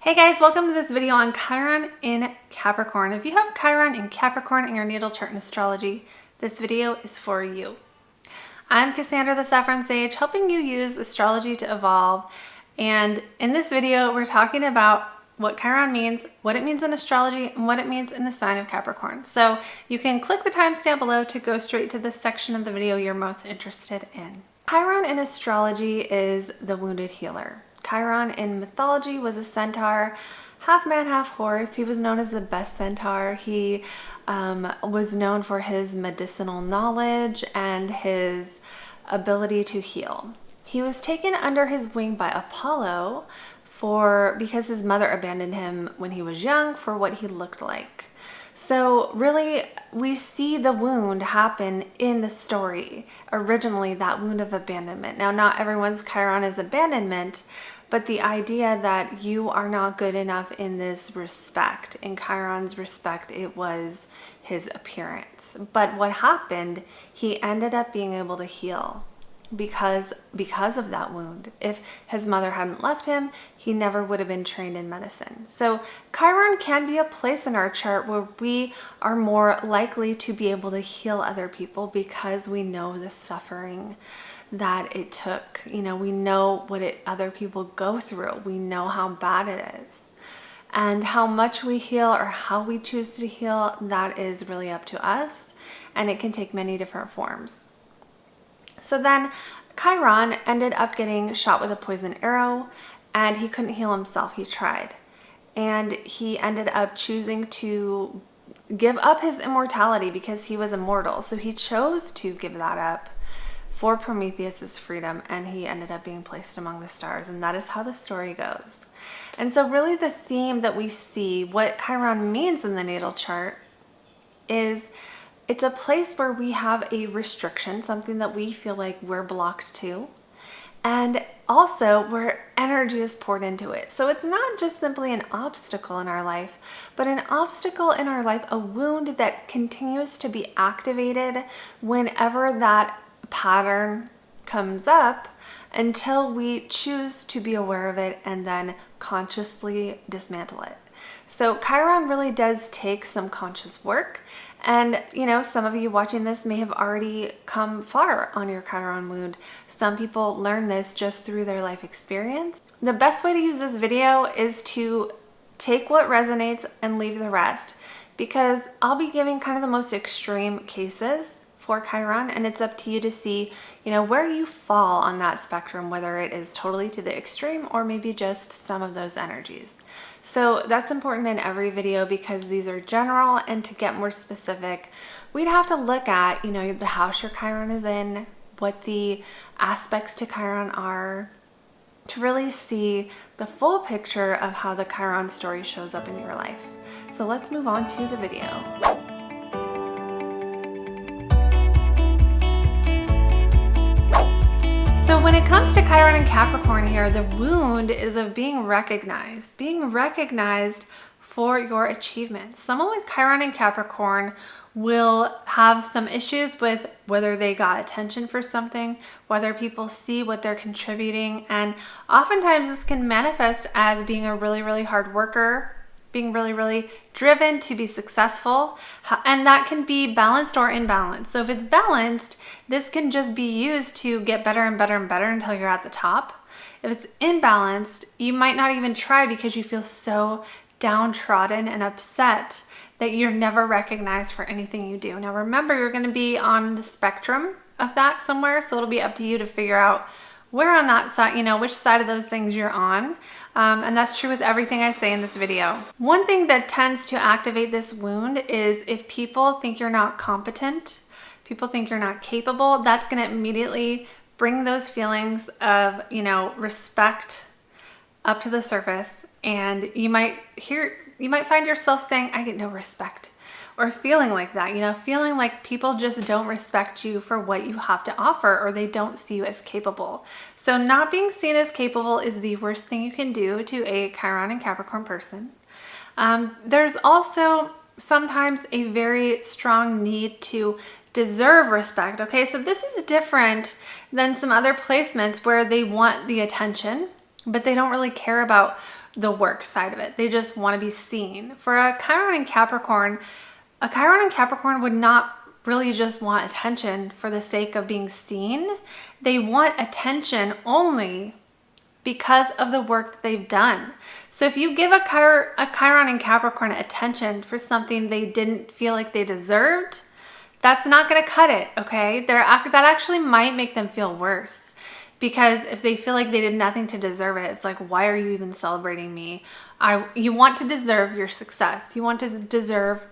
Hey guys, welcome to this video on Chiron in Capricorn. If you have Chiron in Capricorn in your natal chart in astrology, this video is for you. I'm Cassandra the Saffron Sage, helping you use astrology to evolve. And in this video, we're talking about what Chiron means, what it means in astrology, and what it means in the sign of Capricorn. So you can click the timestamp below to go straight to the section of the video you're most interested in. Chiron in astrology is the wounded healer. Chiron in mythology was a centaur, half man, half horse. He was known as the best centaur. He was known for his medicinal knowledge and his ability to heal. He was taken under his wing by Apollo because his mother abandoned him when he was young for what he looked like. So really, we see the wound happen in the story. Originally, that wound of abandonment. Now, not everyone's Chiron is abandonment, but the idea that you are not good enough in this respect. In Chiron's respect, it was his appearance. But what happened, he ended up being able to heal because of that wound. If his mother hadn't left him, he never would have been trained in medicine. So Chiron can be a place in our chart where we are more likely to be able to heal other people because we know the suffering that it took. You know, we know what other people go through. We know how bad it is. And how much we heal or how we choose to heal, that is really up to us. And it can take many different forms. So then Chiron ended up getting shot with a poison arrow and he couldn't heal himself. He tried. And he ended up choosing to give up his immortality because he was immortal. So he chose to give that up for Prometheus's freedom, and he ended up being placed among the stars. And that is how the story goes. And so really the theme that we see, what Chiron means in the natal chart, is it's a place where we have a restriction, something that we feel like we're blocked to, and also where energy is poured into it. So it's not just simply an obstacle in our life, but an obstacle in our life, a wound that continues to be activated whenever that pattern comes up until we choose to be aware of it and then consciously dismantle it. So Chiron really does take some conscious work. And, you know, some of you watching this may have already come far on your Chiron wound. Some people learn this just through their life experience. The best way to use this video is to take what resonates and leave the rest, because I'll be giving kind of the most extreme cases for Chiron, and it's up to you to see, you know, where you fall on that spectrum, whether it is totally to the extreme or maybe just some of those energies. So that's important in every video because these are general, and to get more specific, we'd have to look at, you know, the house your Chiron is in, what the aspects to Chiron are, to really see the full picture of how the Chiron story shows up in your life. So let's move on to the video. So when it comes to Chiron and Capricorn here, the wound is of being recognized for your achievements. Someone with Chiron and Capricorn will have some issues with whether they got attention for something, whether people see what they're contributing, and oftentimes this can manifest as being a really, really hard worker, being really, really driven to be successful, and that can be balanced or imbalanced. So if it's balanced, this can just be used to get better and better and better until you're at the top. If it's imbalanced, you might not even try because you feel so downtrodden and upset that you're never recognized for anything you do. Now remember, you're going to be on the spectrum of that somewhere, so it'll be up to you to figure out where on that side, you know, which side of those things you're on. And that's true with everything I say in this video. One thing that tends to activate this wound is if people think you're not competent, people think you're not capable, that's going to immediately bring those feelings of, you know, respect up to the surface. And you might find yourself saying, I get no respect. Or feeling like that, you know, feeling like people just don't respect you for what you have to offer, or they don't see you as capable. So not being seen as capable is the worst thing you can do to a Chiron and Capricorn person. There's also sometimes a very strong need to deserve respect. Okay, so this is different than some other placements where they want the attention, but they don't really care about the work side of it. They just want to be seen. For a Chiron in Capricorn would not really just want attention for the sake of being seen. They want attention only because of the work that they've done. So if you give a Chiron in Capricorn attention for something they didn't feel like they deserved, that's not going to cut it, okay? That actually might make them feel worse, because if they feel like they did nothing to deserve it, it's like, why are you even celebrating me? You want to deserve your success. You want to deserve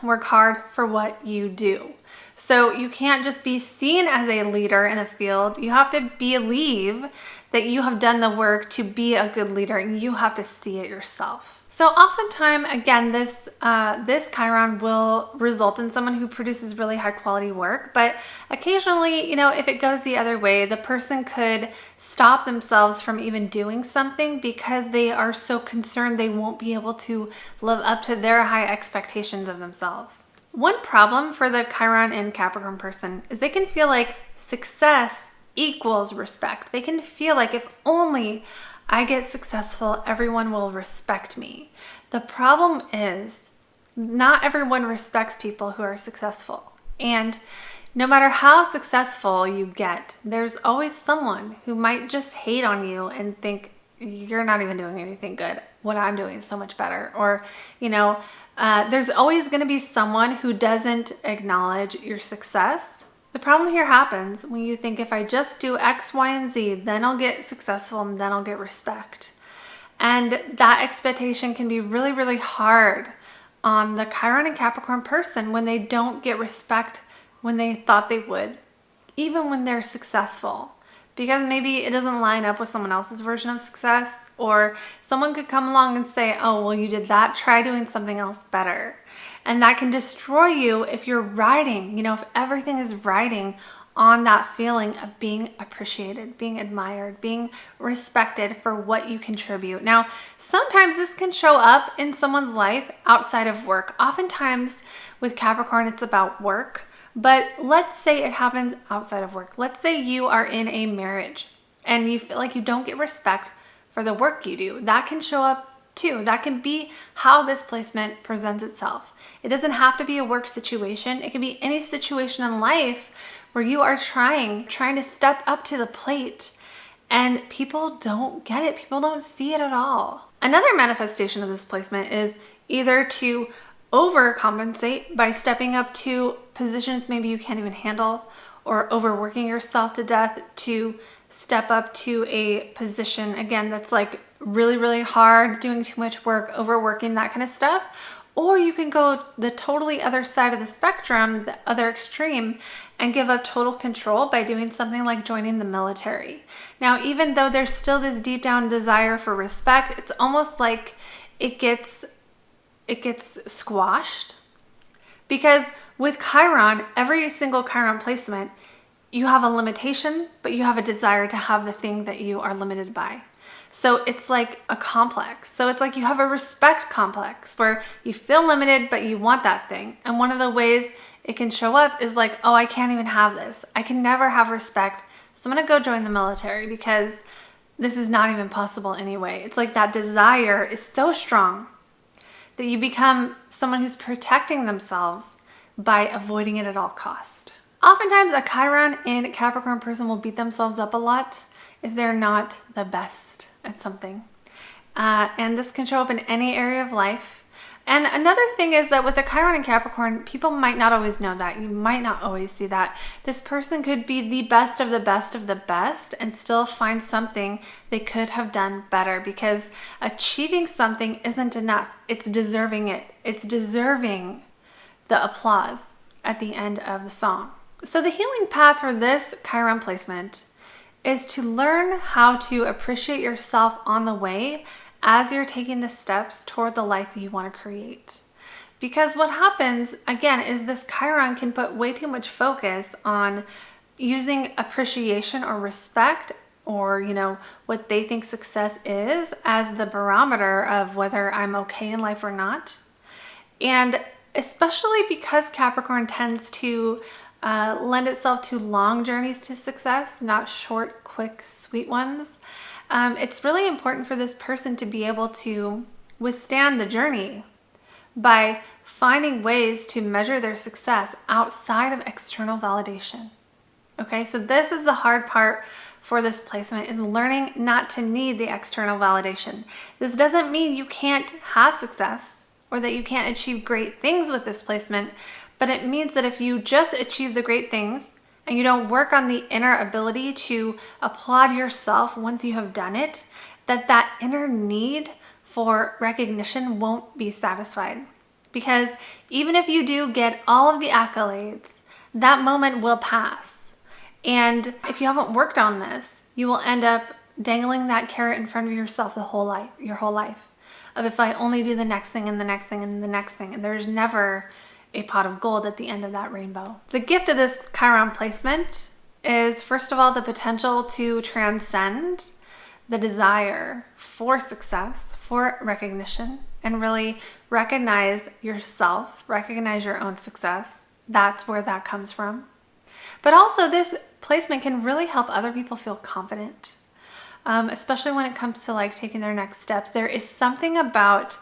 work hard for what you do. So you can't just be seen as a leader in a field. You have to believe that you have done the work to be a good leader, and you have to see it yourself. So oftentimes, again, this Chiron will result in someone who produces really high quality work, but occasionally, you know, if it goes the other way, the person could stop themselves from even doing something because they are so concerned they won't be able to live up to their high expectations of themselves. One problem for the Chiron and Capricorn person is they can feel like success equals respect. They can feel like if only I get successful, everyone will respect me. The problem is not everyone respects people who are successful. And no matter how successful you get, there's always someone who might just hate on you and think you're not even doing anything good. What I'm doing is so much better. Or, you know, there's always going to be someone who doesn't acknowledge your success. The problem here happens when you think, if I just do X, Y, and Z, then I'll get successful and then I'll get respect. And that expectation can be really, really hard on the Chiron and Capricorn person when they don't get respect when they thought they would, even when they're successful. Because maybe it doesn't line up with someone else's version of success, or someone could come along and say, oh, well, you did that, try doing something else better. And that can destroy you if you're riding, you know, if everything is riding on that feeling of being appreciated, being admired, being respected for what you contribute. Now, sometimes this can show up in someone's life outside of work. Oftentimes with Capricorn, it's about work, but let's say it happens outside of work. Let's say you are in a marriage and you feel like you don't get respect for the work you do. That can show up too. That can be how this placement presents itself. It doesn't have to be a work situation. It can be any situation in life where you are trying to step up to the plate and people don't get it. People don't see it at all. Another manifestation of this placement is either to overcompensate by stepping up to positions maybe you can't even handle, or overworking yourself to death to step up to a position, again, that's like really, really hard, doing too much work, overworking, that kind of stuff. Or you can go the totally other side of the spectrum, the other extreme, and give up total control by doing something like joining the military. Now, even though there's still this deep down desire for respect, it's almost like it gets squashed. Because with Chiron, every single Chiron placement, you have a limitation, but you have a desire to have the thing that you are limited by. So it's like a complex. So it's like you have a respect complex where you feel limited, but you want that thing. And one of the ways it can show up is like, oh, I can't even have this. I can never have respect. So I'm going to go join the military because this is not even possible anyway. It's like that desire is so strong that you become someone who's protecting themselves by avoiding it at all cost. Oftentimes a Chiron and Capricorn person will beat themselves up a lot if they're not the best at something. And this can show up in any area of life. And another thing is that with the Chiron and Capricorn, people might not always know that. You might not always see that. This person could be the best of the best of the best and still find something they could have done better, because achieving something isn't enough. It's deserving it. It's deserving the applause at the end of the song. So the healing path for this Chiron placement is to learn how to appreciate yourself on the way as you're taking the steps toward the life that you want to create. Because what happens, again, is this Chiron can put way too much focus on using appreciation or respect, or, you know, what they think success is as the barometer of whether I'm okay in life or not. And especially because Capricorn tends to lend itself to long journeys to success, not short, quick, sweet ones. it's really important for this person to be able to withstand the journey by finding ways to measure their success outside of external validation. Okay, so this is the hard part for this placement, is learning not to need the external validation. This doesn't mean you can't have success or that you can't achieve great things with this placement, but it means that if you just achieve the great things and you don't work on the inner ability to applaud yourself once you have done it, that inner need for recognition won't be satisfied. Because even if you do get all of the accolades, that moment will pass. And if you haven't worked on this, you will end up dangling that carrot in front of yourself your whole life. Of if I only do the next thing and the next thing and the next thing, and there's never a pot of gold at the end of that rainbow. The gift of this Chiron placement is, first of all, the potential to transcend the desire for success, for recognition, and really recognize yourself, recognize your own success. That's where that comes from. But also this placement can really help other people feel confident, especially when it comes to like taking their next steps. There is something about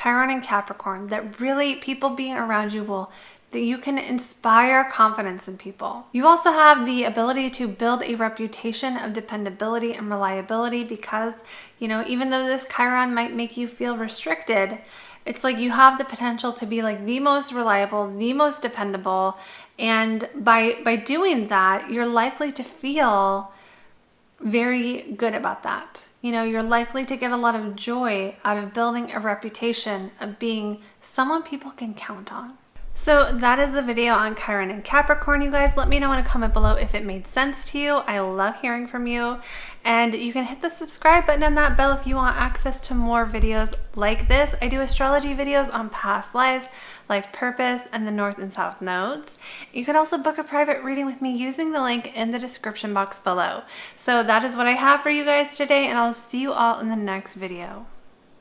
Chiron and Capricorn that really people being around you that you can inspire confidence in people. You also have the ability to build a reputation of dependability and reliability because, even though this Chiron might make you feel restricted, it's like you have the potential to be like the most reliable, the most dependable. And by doing that, you're likely to feel very good about that. You're likely to get a lot of joy out of building a reputation of being someone people can count on. So that is the video on Chiron and Capricorn, you guys. Let me know in a comment below if it made sense to you. I love hearing from you. And you can hit the subscribe button and that bell if you want access to more videos like this. I do astrology videos on past lives, life purpose, and the North and South nodes. You can also book a private reading with me using the link in the description box below. So that is what I have for you guys today, and I'll see you all in the next video.